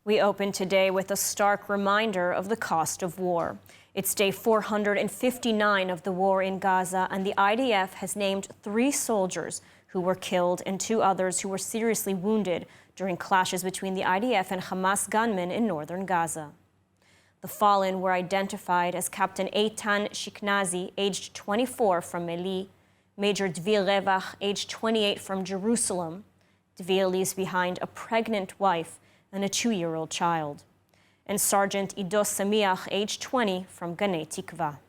We open today with a stark reminder of the cost of war. It's day 459 of the war in Gaza, and the IDF has named 3 soldiers who were killed and 2 others who were seriously wounded during clashes between the IDF and Hamas gunmen in northern Gaza. The fallen were identified as Captain Eitan Shiknazi, aged 24 from Meli, Major Dvir Revach, aged 28 from Jerusalem. Dvir leaves behind a pregnant wife and a 2-year-old child, and Sergeant Ido Samiach, aged 20, from Ganei Tikva.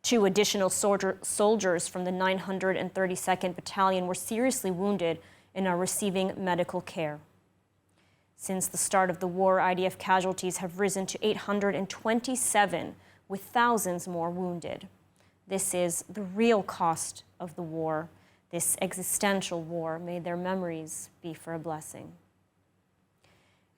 2 additional soldiers from the 932nd Battalion were seriously wounded and are receiving medical care. Since the start of the war, IDF casualties have risen to 827, with thousands more wounded. This is the real cost of the war, this existential war. May their memories be for a blessing.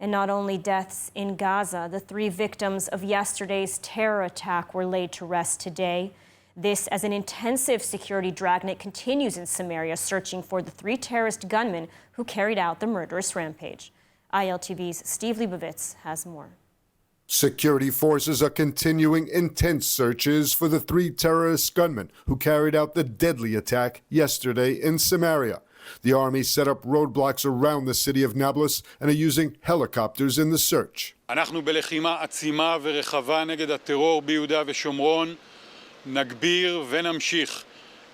And not only deaths in Gaza, the 3 victims of yesterday's terror attack were laid to rest today. This as an intensive security dragnet continues in Samaria, searching for the 3 terrorist gunmen who carried out the murderous rampage. ILTV's Steve Leibovitz has more. Security forces are continuing intense searches for the 3 terrorist gunmen who carried out the deadly attack yesterday in Samaria. The army set up roadblocks around the city of Nablus and are using helicopters in the search. אנחנו בלחימה עצימה ורחבה נגד הטרור ביהודה ושומרון. נגביר ונמשיך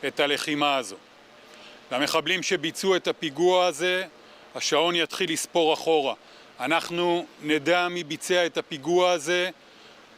את הלחימה הזו. למחבלים שביצעו את הפיגוע הזה, השעון יתחיל לספור אחורה. אנחנו נדע מי ביצע את הפיגוע הזה,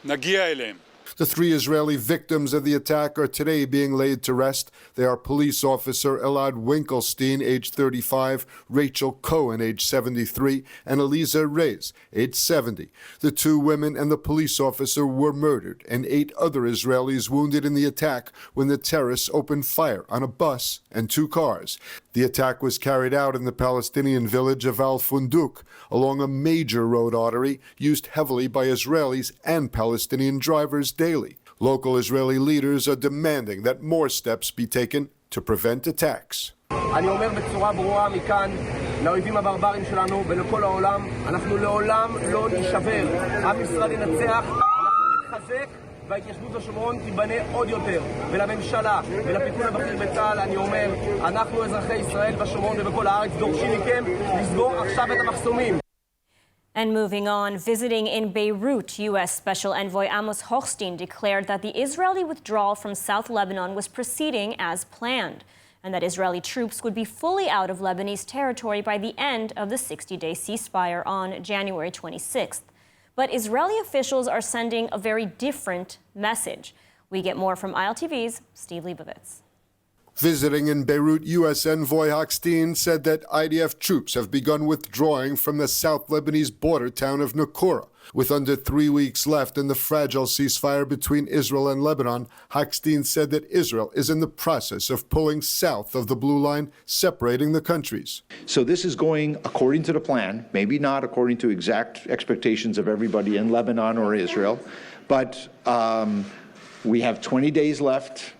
נגיע אליהם. The 3 Israeli victims of the attack are today being laid to rest. They are police officer Elad Winkelstein, age 35, Rachel Cohen, age 73, and Eliza Reyes, age 70. The 2 women and the police officer were murdered, and 8 other Israelis wounded in the attack when the terrorists opened fire on a bus and 2 cars. The attack was carried out in the Palestinian village of Al-Funduk, along a major road artery used heavily by Israelis and Palestinian drivers daily. Local Israeli leaders are demanding that more steps be taken to prevent attacks. אני אומר בצורה ברורה מכאן לאויבים הברברים שלנו ולכל העולם, אנחנו לעולם לא נשבר. עם ישראל ינצח, אנחנו נתחזק וההתיישבות בשומרון תיבנה עוד יותר. ולממשלה ולפיקוד הבכיר בצה"ל אני אומר, אנחנו אזרחי ישראל בשומרון ובכל הארץ דורשים מכם לסגור עכשיו את המחסומים. And moving on, visiting in Beirut, U.S. Special Envoy Amos Hochstein declared that the Israeli withdrawal from South Lebanon was proceeding as planned, and that Israeli troops would be fully out of Lebanese territory by the end of the 60-day ceasefire on January 26th. But Israeli officials are sending a very different message. We get more from ILTV's Steve Leibovitz. Visiting in Beirut, U.S. Envoy Hochstein said that IDF troops have begun withdrawing from the South Lebanese border town of Naqoura. With under 3 weeks left in the fragile ceasefire between Israel and Lebanon, Hochstein said that Israel is in the process of pulling south of the blue line, separating the countries. So this is going according to the plan, maybe not according to exact expectations of everybody in Lebanon or Israel, but we have 20 days left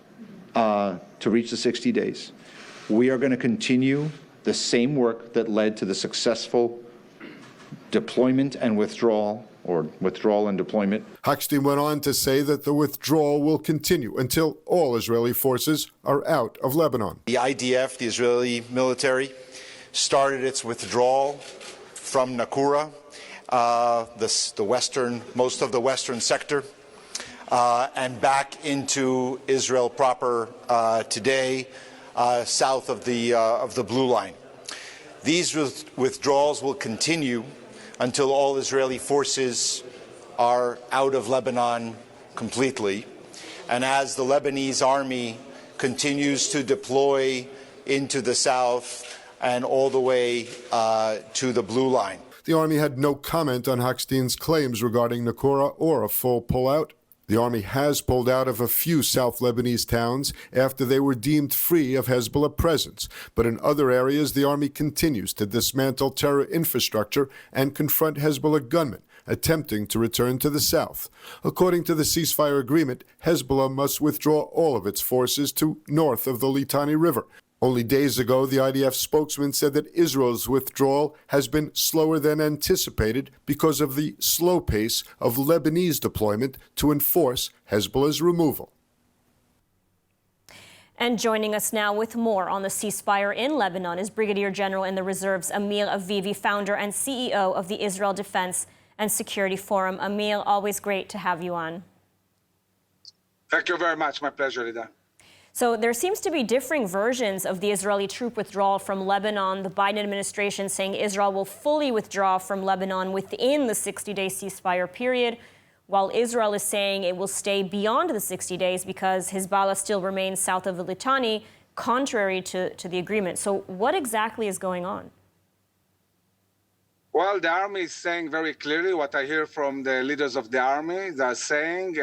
to reach the 60 days. We are going to continue the same work that led to the successful deployment and withdrawal, or withdrawal and deployment. Hochstein went on to say that the withdrawal will continue until all Israeli forces are out of Lebanon. The IDF, the Israeli military, started its withdrawal from Naqoura, most of the western sector, and back into Israel proper today, south of the blue line. These withdrawals will continue until all Israeli forces are out of Lebanon completely, and as the Lebanese army continues to deploy into the south and all the way to the blue line. The army had no comment on Hochstein's claims regarding Naqoura or a full pullout. The army has pulled out of a few South Lebanese towns after they were deemed free of Hezbollah presence. But in other areas, the army continues to dismantle terror infrastructure and confront Hezbollah gunmen attempting to return to the south. According to the ceasefire agreement, Hezbollah must withdraw all of its forces to north of the Litani River. Only days ago, the IDF spokesman said that Israel's withdrawal has been slower than anticipated because of the slow pace of Lebanese deployment to enforce Hezbollah's removal. And joining us now with more on the ceasefire in Lebanon is Brigadier General in the Reserves Amir Avivi, founder and CEO of the Israel Defense and Security Forum. Amir, always great to have you on. Thank you very much. My pleasure, Ida. So there seems to be differing versions of the Israeli troop withdrawal from Lebanon. The Biden administration saying Israel will fully withdraw from Lebanon within the 60-day ceasefire period, while Israel is saying it will stay beyond the 60 days because Hezbollah still remains south of the Litani, contrary to the agreement. So what exactly is going on? Well, the army is saying very clearly what I hear from the leaders of the army. They're saying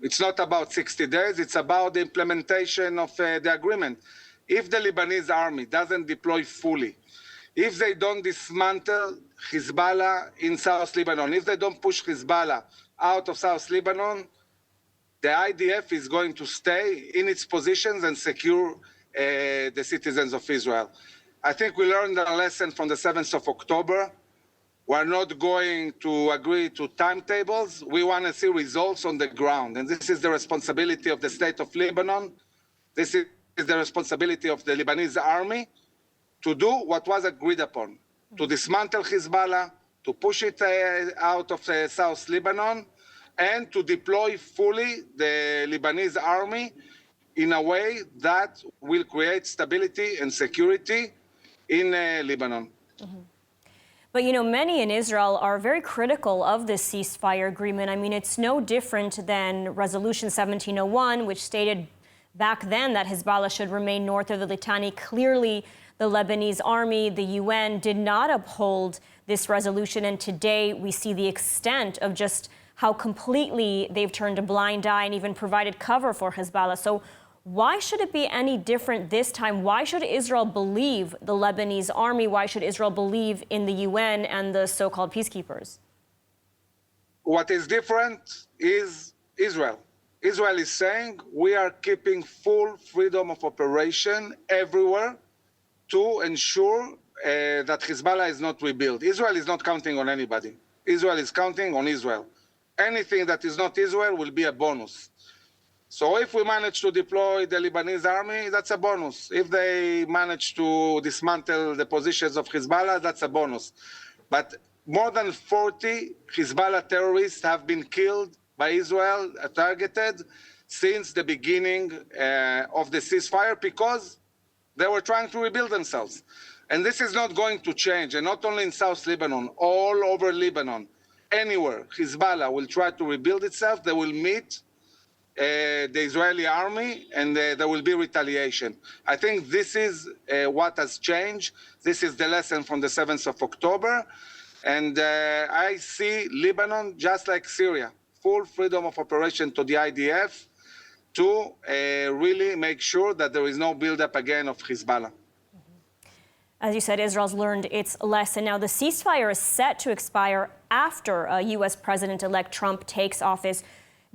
it's not about 60 days, it's about the implementation of the agreement. If the Lebanese army doesn't deploy fully, if they don't dismantle Hezbollah in South Lebanon, if they don't push Hezbollah out of South Lebanon, the IDF is going to stay in its positions and secure the citizens of Israel. I think we learned a lesson from the 7th of October. We're not going to agree to timetables. We want to see results on the ground. And this is the responsibility of the state of Lebanon. This is the responsibility of the Lebanese army to do what was agreed upon, to dismantle Hezbollah, to push it out of South Lebanon, and to deploy fully the Lebanese army in a way that will create stability and security in Lebanon. Mm-hmm. But, you know, many in Israel are very critical of this ceasefire agreement. I mean, it's no different than Resolution 1701, which stated back then that Hezbollah should remain north of the Litani. Clearly, the Lebanese army, the UN, did not uphold this resolution. And today we see the extent of just how completely they've turned a blind eye and even provided cover for Hezbollah. So why should it be any different this time? Why should Israel believe the Lebanese army? Why should Israel believe in the UN and the so-called peacekeepers? What is different is Israel. Israel is saying we are keeping full freedom of operation everywhere to ensure that Hezbollah is not rebuilt. Israel is not counting on anybody. Israel is counting on Israel. Anything that is not Israel will be a bonus. So if we manage to deploy the Lebanese army, that's a bonus. If they manage to dismantle the positions of Hezbollah, that's a bonus. But more than 40 Hezbollah terrorists have been killed by Israel, targeted, since the beginning of the ceasefire because they were trying to rebuild themselves. And this is not going to change, and not only in South Lebanon, all over Lebanon, anywhere Hezbollah will try to rebuild itself, they will meet the Israeli army, and there will be retaliation. I think this is what has changed. This is the lesson from the 7th of October. And I see Lebanon, just like Syria, full freedom of operation to the IDF to really make sure that there is no buildup again of Hezbollah. As you said, Israel's learned its lesson. Now, the ceasefire is set to expire after U.S. President-elect Trump takes office.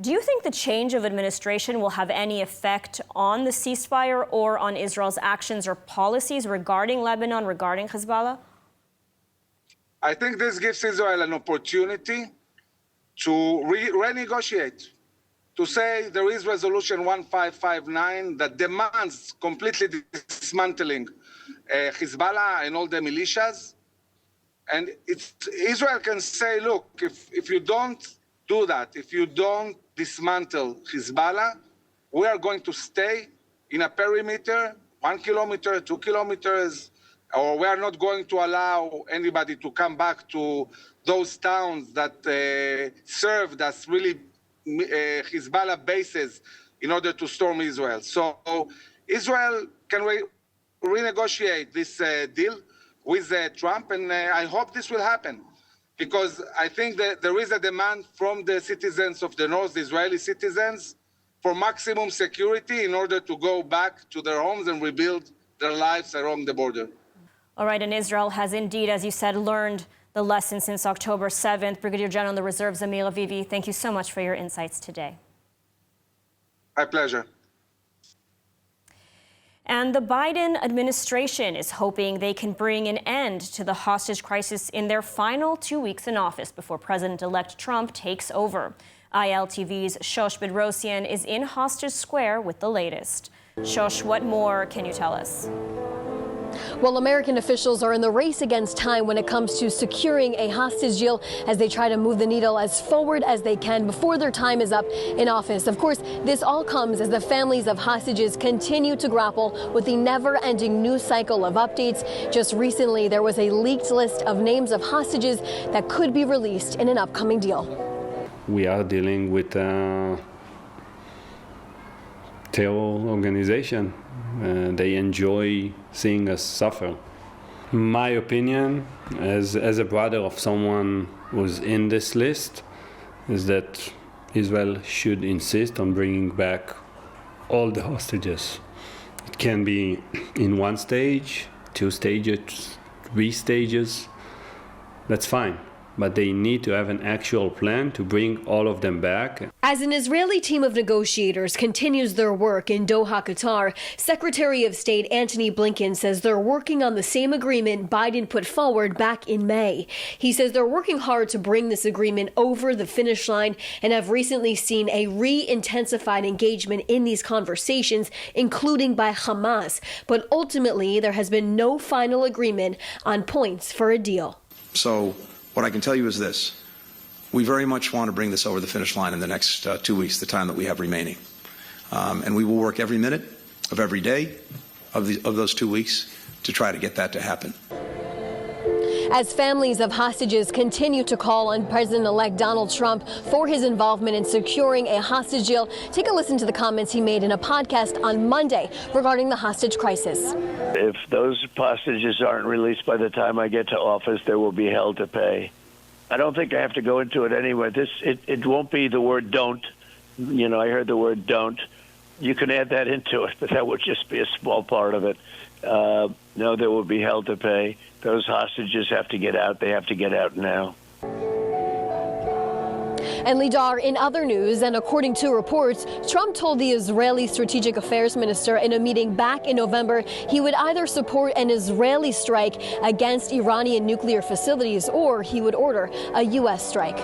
Do you think the change of administration will have any effect on the ceasefire or on Israel's actions or policies regarding Lebanon, regarding Hezbollah? I think this gives Israel an opportunity to renegotiate, to say there is Resolution 1559 that demands completely dismantling Hezbollah and all the militias. And Israel can say, look, if you don't do that, if you don't dismantle Hezbollah, we are going to stay in a perimeter, 1 kilometer, 2 kilometers, or we are not going to allow anybody to come back to those towns that served as really Hezbollah bases in order to storm Israel. So Israel can renegotiate this deal with Trump, and I hope this will happen. Because I think that there is a demand from the citizens of the North, the Israeli citizens, for maximum security in order to go back to their homes and rebuild their lives along the border. All right, and Israel has indeed, as you said, learned the lesson since October 7th. Brigadier General in the Reserves, Amir Avivi, thank you so much for your insights today. My pleasure. And the Biden administration is hoping they can bring an end to the hostage crisis in their final 2 weeks in office before President-elect Trump takes over. ILTV's Shosh Bedrosian is in Hostage Square with the latest. Shosh, what more can you tell us? Well, American officials are in the race against time when it comes to securing a hostage deal as they try to move the needle as forward as they can before their time is up in office. Of course, this all comes as the families of hostages continue to grapple with the never-ending news cycle of updates. Just recently, there was a leaked list of names of hostages that could be released in an upcoming deal. We are dealing with a terror organization. They enjoy seeing us suffer. My opinion, as a brother of someone who's in this list, is that Israel should insist on bringing back all the hostages. It can be in 1 stage, 2 stages, 3 stages. That's fine. But they need to have an actual plan to bring all of them back. As an Israeli team of negotiators continues their work in Doha, Qatar, Secretary of State Antony Blinken says they're working on the same agreement Biden put forward back in May. He says they're working hard to bring this agreement over the finish line and have recently seen a re-intensified engagement in these conversations, including by Hamas. But ultimately, there has been no final agreement on points for a deal. So what I can tell you is this. We very much want to bring this over the finish line in the next 2 weeks, the time that we have remaining. And we will work every minute of every day of those 2 weeks to try to get that to happen. As families of hostages continue to call on President-elect Donald Trump for his involvement in securing a hostage deal, take a listen to the comments he made in a podcast on Monday regarding the hostage crisis. If those hostages aren't released by the time I get to office, there will be hell to pay. I don't think I have to go into it anyway. It won't be the word don't. You know, I heard the word don't. You can add that into it, but that would just be a small part of it. No, there will be hell to pay. Those hostages have to get out. They have to get out now. And Lidar, in other news, and according to reports, Trump told the Israeli Strategic Affairs Minister in a meeting back in November he would either support an Israeli strike against Iranian nuclear facilities or he would order a U.S. strike.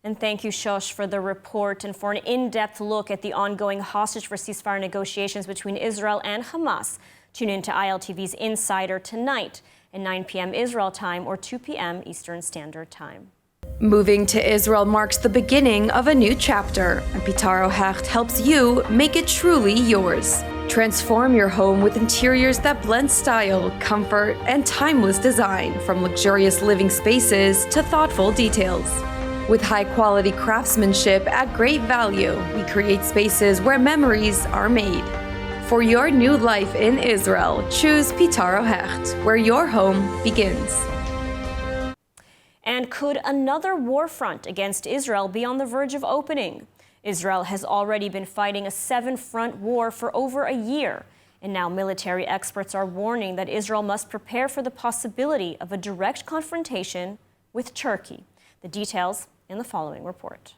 And thank you, Shosh, for the report and for an in-depth look at the ongoing hostage for ceasefire negotiations between Israel and Hamas. Tune in to ILTV's Insider tonight at 9 p.m. Israel time or 2 p.m. Eastern Standard Time. Moving to Israel marks the beginning of a new chapter, and Pitaro Hecht helps you make it truly yours. Transform your home with interiors that blend style, comfort, and timeless design, from luxurious living spaces to thoughtful details. With high-quality craftsmanship at great value, we create spaces where memories are made. For your new life in Israel, choose Pitaro Hecht, where your home begins. And could another war front against Israel be on the verge of opening? Israel has already been fighting a 7-front war for over a year. And now military experts are warning that Israel must prepare for the possibility of a direct confrontation with Turkey. The details in the following report.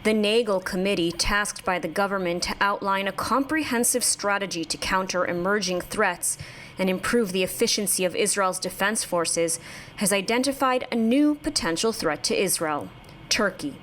The Nagel Committee, tasked by the government to outline a comprehensive strategy to counter emerging threats and improve the efficiency of Israel's defense forces, has identified a new potential threat to Israel: Turkey.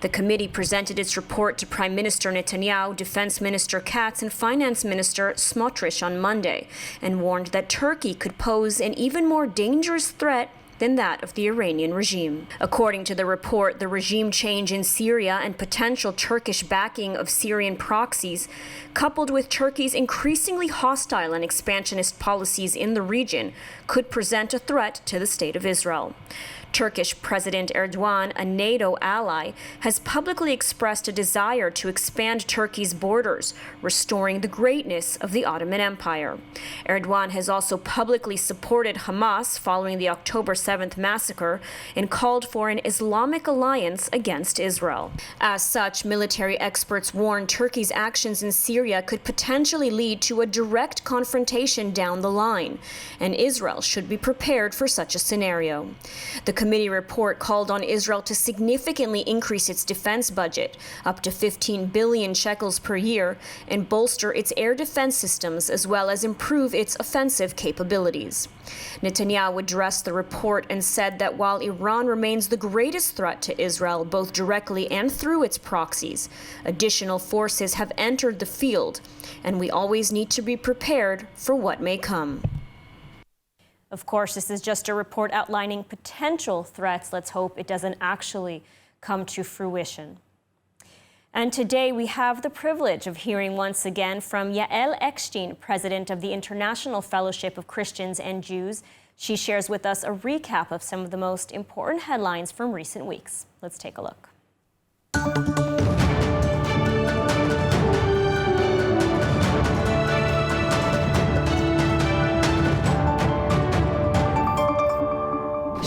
The committee presented its report to Prime Minister Netanyahu, Defense Minister Katz, and Finance Minister Smotrich on Monday, and warned that Turkey could pose an even more dangerous threat than that of the Iranian regime. According to the report, the regime change in Syria and potential Turkish backing of Syrian proxies, coupled with Turkey's increasingly hostile and expansionist policies in the region, could present a threat to the State of Israel. Turkish President Erdogan, a NATO ally, has publicly expressed a desire to expand Turkey's borders, restoring the greatness of the Ottoman Empire. Erdogan has also publicly supported Hamas following the October 7th massacre and called for an Islamic alliance against Israel. As such, military experts warn Turkey's actions in Syria could potentially lead to a direct confrontation down the line, and Israel should be prepared for such a scenario. The committee report called on Israel to significantly increase its defense budget, up to 15 billion shekels per year, and bolster its air defense systems as well as improve its offensive capabilities. Netanyahu addressed the report and said that while Iran remains the greatest threat to Israel, both directly and through its proxies, additional forces have entered the field, and we always need to be prepared for what may come. Of course, this is just a report outlining potential threats. Let's hope it doesn't actually come to fruition. And today we have the privilege of hearing once again from Yael Eckstein, president of the International Fellowship of Christians and Jews. She shares with us a recap of some of the most important headlines from recent weeks. Let's take a look.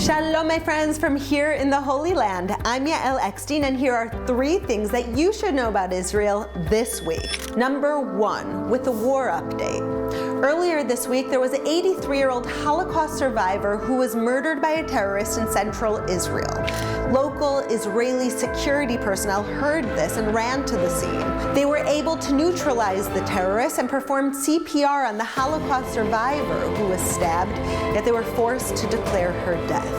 Shalom, my friends, from here in the Holy Land. I'm Yael Eckstein, and here are 3 things that you should know about Israel this week. Number 1, with the war update. Earlier this week, there was an 83-year-old Holocaust survivor who was murdered by a terrorist in central Israel. Local Israeli security personnel heard this and ran to the scene. They were able to neutralize the terrorist and performed CPR on the Holocaust survivor who was stabbed, yet they were forced to declare her death.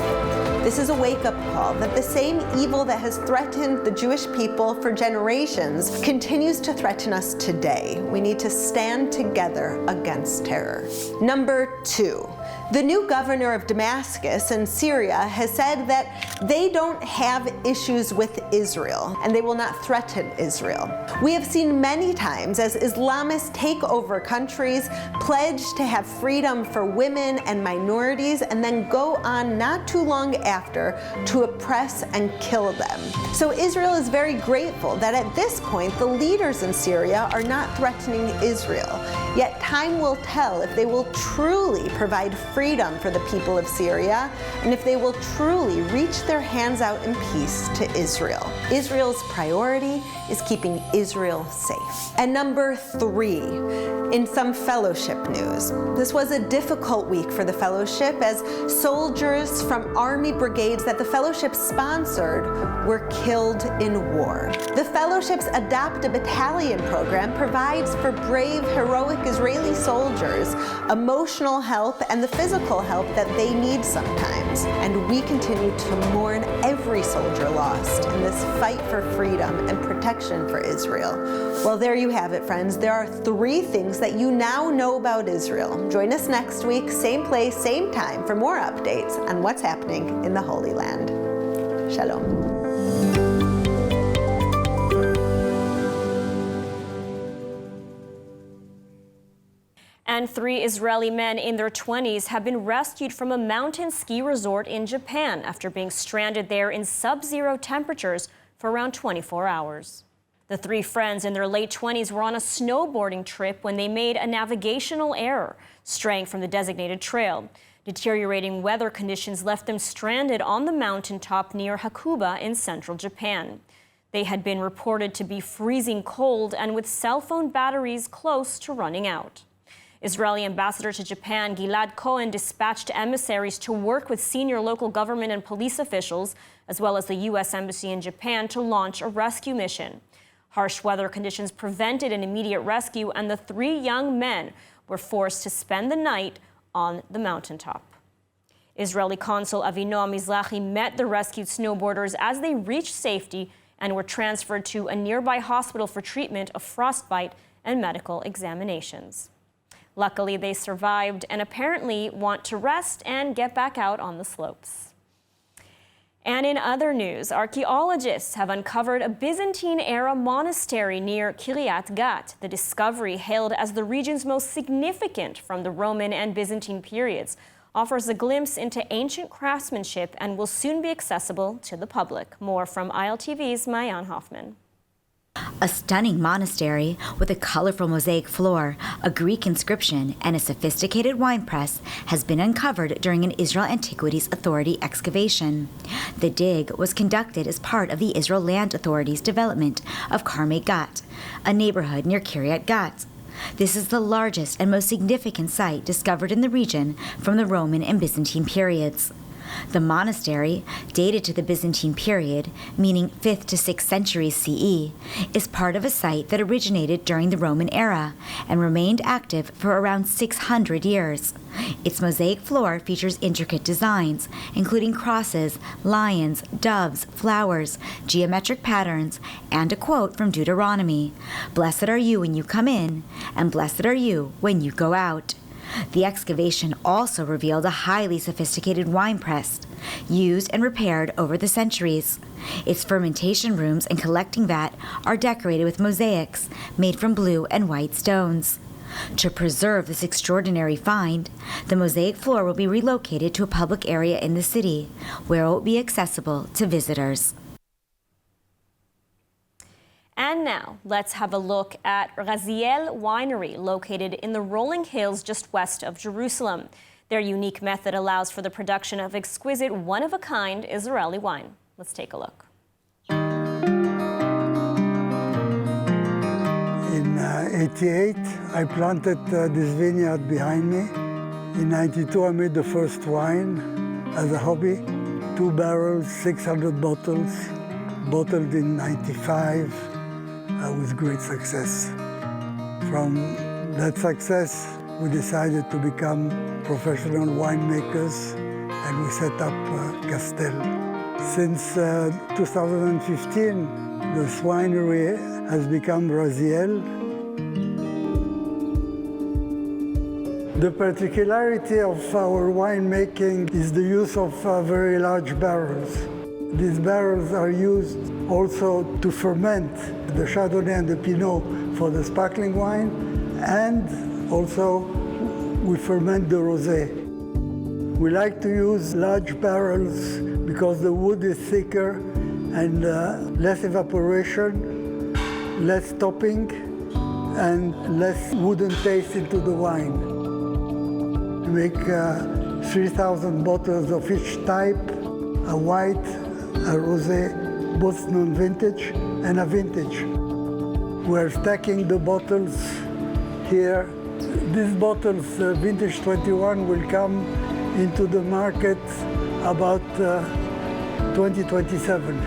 This is a wake-up call that the same evil that has threatened the Jewish people for generations continues to threaten us today. We need to stand together against terror. Number 2. The new governor of Damascus in Syria has said that they don't have issues with Israel and they will not threaten Israel. We have seen many times as Islamists take over countries, pledge to have freedom for women and minorities, and then go on not too long after to oppress and kill them. So Israel is very grateful that at this point the leaders in Syria are not threatening Israel. Yet time will tell if they will truly provide freedom for the people of Syria and if they will truly reach their hands out in peace to Israel. Israel's priority is keeping Israel safe. And number 3, in some fellowship news. This was a difficult week for the fellowship as soldiers from army brigades that the fellowship sponsored were killed in war. The fellowship's Adopt a Battalion program provides for brave, heroic Israeli soldiers emotional help and the physical help that they need sometimes. And we continue to mourn every soldier lost in this fight for freedom and protection for Israel. Well, there you have it, friends. There are 3 things that you now know about Israel. Join us next week, same place, same time, for more updates on what's happening in the Holy Land. Shalom. And 3 Israeli men in their 20s have been rescued from a mountain ski resort in Japan after being stranded there in sub-zero temperatures for around 24 hours. The 3 friends in their late 20s were on a snowboarding trip when they made a navigational error, straying from the designated trail. Deteriorating weather conditions left them stranded on the mountaintop near Hakuba in central Japan. They had been reported to be freezing cold and with cell phone batteries close to running out. Israeli ambassador to Japan, Gilad Cohen, dispatched emissaries to work with senior local government and police officials, as well as the U.S. Embassy in Japan, to launch a rescue mission. Harsh weather conditions prevented an immediate rescue, and the 3 young men were forced to spend the night on the mountaintop. Israeli consul Avinoam Mizrahi met the rescued snowboarders as they reached safety and were transferred to a nearby hospital for treatment of frostbite and medical examinations. Luckily, they survived and apparently want to rest and get back out on the slopes. And in other news, archaeologists have uncovered a Byzantine-era monastery near Kiryat Gat. The discovery, hailed as the region's most significant from the Roman and Byzantine periods, offers a glimpse into ancient craftsmanship and will soon be accessible to the public. More from ILTV's Mayan Hoffman. A stunning monastery with a colorful mosaic floor, a Greek inscription, and a sophisticated wine press has been uncovered during an Israel Antiquities Authority excavation. The dig was conducted as part of the Israel Land Authority's development of Karmei Gat, a neighborhood near Kiryat Gat. This is the largest and most significant site discovered in the region from the Roman and Byzantine periods. The monastery, dated to the Byzantine period, meaning 5th to 6th centuries CE, is part of a site that originated during the Roman era and remained active for around 600 years. Its mosaic floor features intricate designs, including crosses, lions, doves, flowers, geometric patterns, and a quote from Deuteronomy, "Blessed are you when you come in, and blessed are you when you go out." The excavation also revealed a highly sophisticated wine press, used and repaired over the centuries. Its fermentation rooms and collecting vat are decorated with mosaics made from blue and white stones. To preserve this extraordinary find, the mosaic floor will be relocated to a public area in the city, where it will be accessible to visitors. And now, let's have a look at Raziel Winery, located in the rolling hills just west of Jerusalem. Their unique method allows for the production of exquisite, one-of-a-kind Israeli wine. Let's take a look. In 88, I planted this vineyard behind me. In 92, I made the first wine as a hobby. 2 barrels, 600 bottles, bottled in 95 with great success. From that success, we decided to become professional winemakers, and we set up Castel. Since 2015, this winery has become Raziel. The particularity of our winemaking is the use of very large barrels. These barrels are used also to ferment the Chardonnay and the Pinot for the sparkling wine, and also we ferment the Rosé. We like to use large barrels because the wood is thicker and less evaporation, less topping, and less wooden taste into the wine. We make 3,000 bottles of each type, a white, a rosé, both non-vintage and a vintage. We're stacking the bottles here. These bottles, vintage 21, will come into the market about 2027.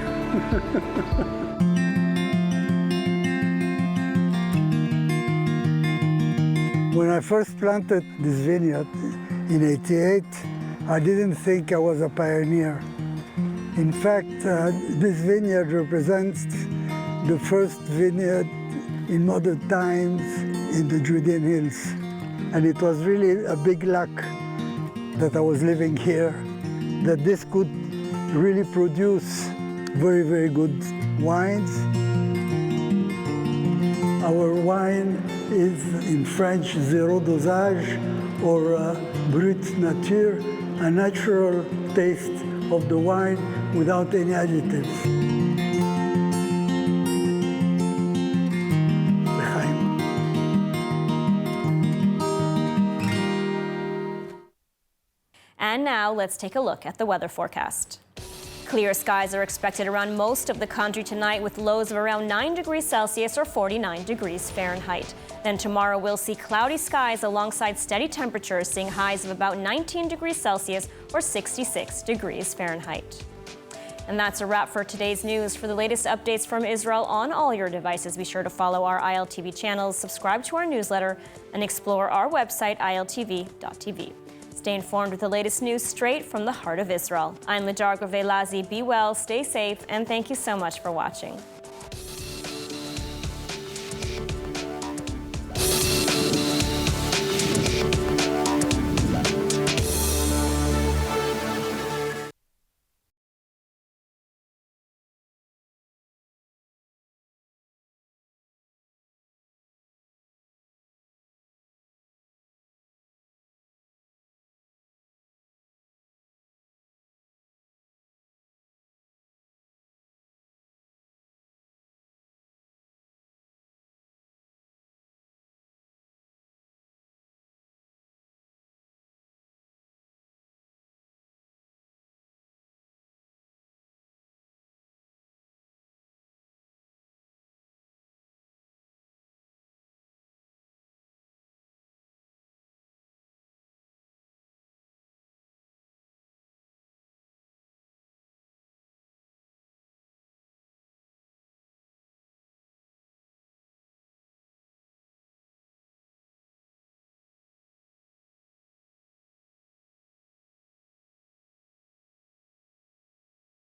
When I first planted this vineyard in 88, I didn't think I was a pioneer. In fact, this vineyard represents the first vineyard in modern times in the Judean Hills. And it was really a big luck that I was living here, that this could really produce very, very good wines. Our wine is in French zéro dosage, or brut nature, a natural taste of the wine without any additives. And now let's take a look at the weather forecast. Clear skies are expected around most of the country tonight, with lows of around 9 degrees Celsius or 49 degrees Fahrenheit. Then tomorrow we'll see cloudy skies alongside steady temperatures, seeing highs of about 19 degrees Celsius or 66 degrees Fahrenheit. And that's a wrap for today's news. For the latest updates from Israel on all your devices, be sure to follow our ILTV channels, subscribe to our newsletter, and explore our website, iltv.tv. Stay informed with the latest news straight from the heart of Israel. I'm Ladar Gravelazi. Be well, stay safe, and thank you so much for watching.